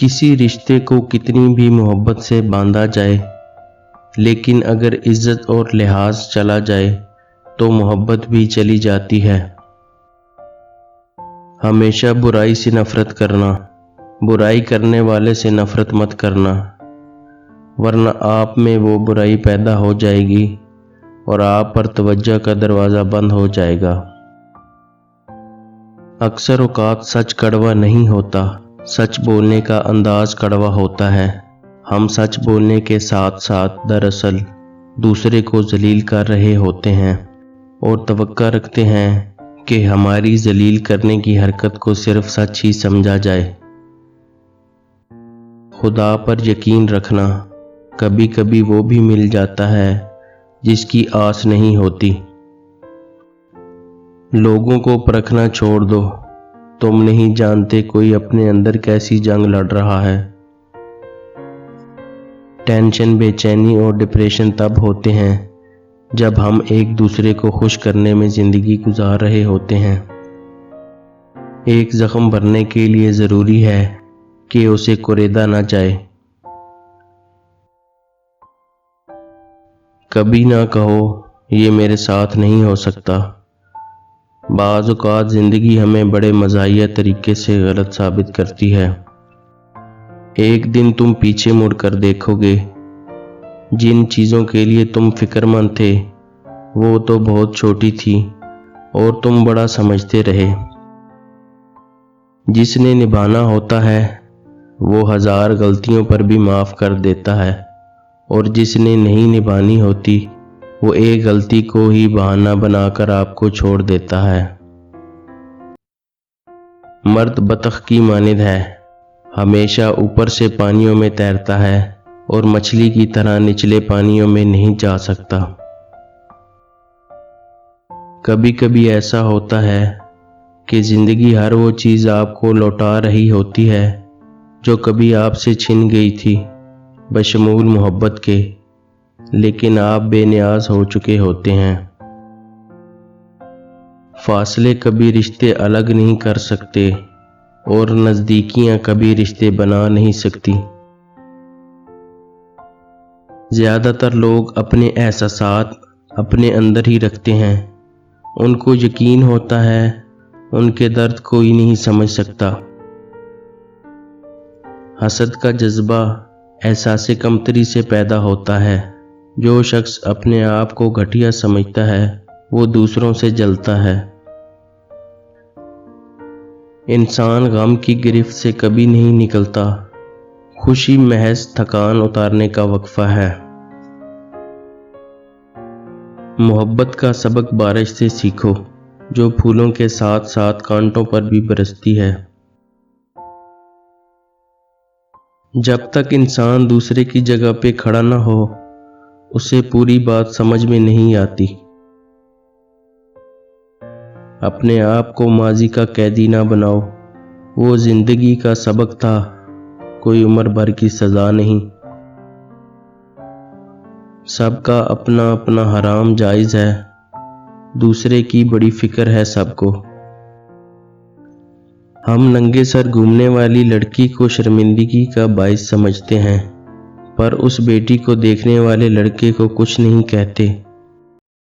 किसी रिश्ते को कितनी भी मोहब्बत से बांधा जाए, लेकिन अगर इज्जत और लिहाज चला जाए तो मोहब्बत भी चली जाती है। हमेशा बुराई से नफरत करना, बुराई करने वाले से नफरत मत करना, वरना आप में वो बुराई पैदा हो जाएगी और आप पर तवज्जो का दरवाज़ा बंद हो जाएगा। अक्सर औकात सच कड़वा नहीं होता, सच बोलने का अंदाज कड़वा होता है। हम सच बोलने के साथ साथ दरअसल दूसरे को जलील कर रहे होते हैं और तवक्का रखते हैं कि हमारी जलील करने की हरकत को सिर्फ सच ही समझा जाए। खुदा पर यकीन रखना, कभी कभी वो भी मिल जाता है जिसकी आस नहीं होती। लोगों को परखना छोड़ दो, तुम नहीं जानते कोई अपने अंदर कैसी जंग लड़ रहा है। टेंशन, बेचैनी और डिप्रेशन तब होते हैं जब हम एक दूसरे को खुश करने में जिंदगी गुजार रहे होते हैं। एक जख्म भरने के लिए ज़रूरी है कि उसे कुरेदा ना जाए। कभी ना कहो ये मेरे साथ नहीं हो सकता। बाज़ औक़ात ज़िंदगी हमें बड़े मज़ाहिया तरीके से गलत साबित करती है। एक दिन तुम पीछे मुड़कर देखोगे, जिन चीज़ों के लिए तुम फिक्रमंद थे वो तो बहुत छोटी थी और तुम बड़ा समझते रहे। जिसने निभाना होता है वो हज़ार गलतियों पर भी माफ़ कर देता है, और जिसने नहीं निभानी होती वो एक गलती को ही बहाना बनाकर आपको छोड़ देता है। मर्द बतख की मानिंद है, हमेशा ऊपर से पानियों में तैरता है और मछली की तरह निचले पानियों में नहीं जा सकता। कभी कभी ऐसा होता है कि ज़िंदगी हर वो चीज़ आपको लौटा रही होती है जो कभी आपसे छिन गई थी, बशमूल मोहब्बत के, लेकिन आप बेनियाज हो चुके होते हैं। फासले कभी रिश्ते अलग नहीं कर सकते और नज़दीकियां कभी रिश्ते बना नहीं सकती। ज़्यादातर लोग अपने एहसासात अपने अंदर ही रखते हैं। उनको यकीन होता है उनके दर्द कोई नहीं समझ सकता। हसद का जज्बा एहसास कमतरी से पैदा होता है। जो शख्स अपने आप को घटिया समझता है वो दूसरों से जलता है। इंसान गम की गिरफ्त से कभी नहीं निकलता, खुशी महज थकान उतारने का वक्फा है। मोहब्बत का सबक बारिश से सीखो, जो फूलों के साथ साथ कांटों पर भी बरसती है। जब तक इंसान दूसरे की जगह पे खड़ा ना हो उसे पूरी बात समझ में नहीं आती। अपने आप को माजी का कैदी ना बनाओ, वो जिंदगी का सबक था, कोई उम्र भर की सजा नहीं। सबका अपना अपना हराम जायज़ है, दूसरे की बड़ी फिक्र है सबको। हम नंगे सर घूमने वाली लड़की को शर्मिंदगी का बाइस समझते हैं, पर उस बेटी को देखने वाले लड़के को कुछ नहीं कहते।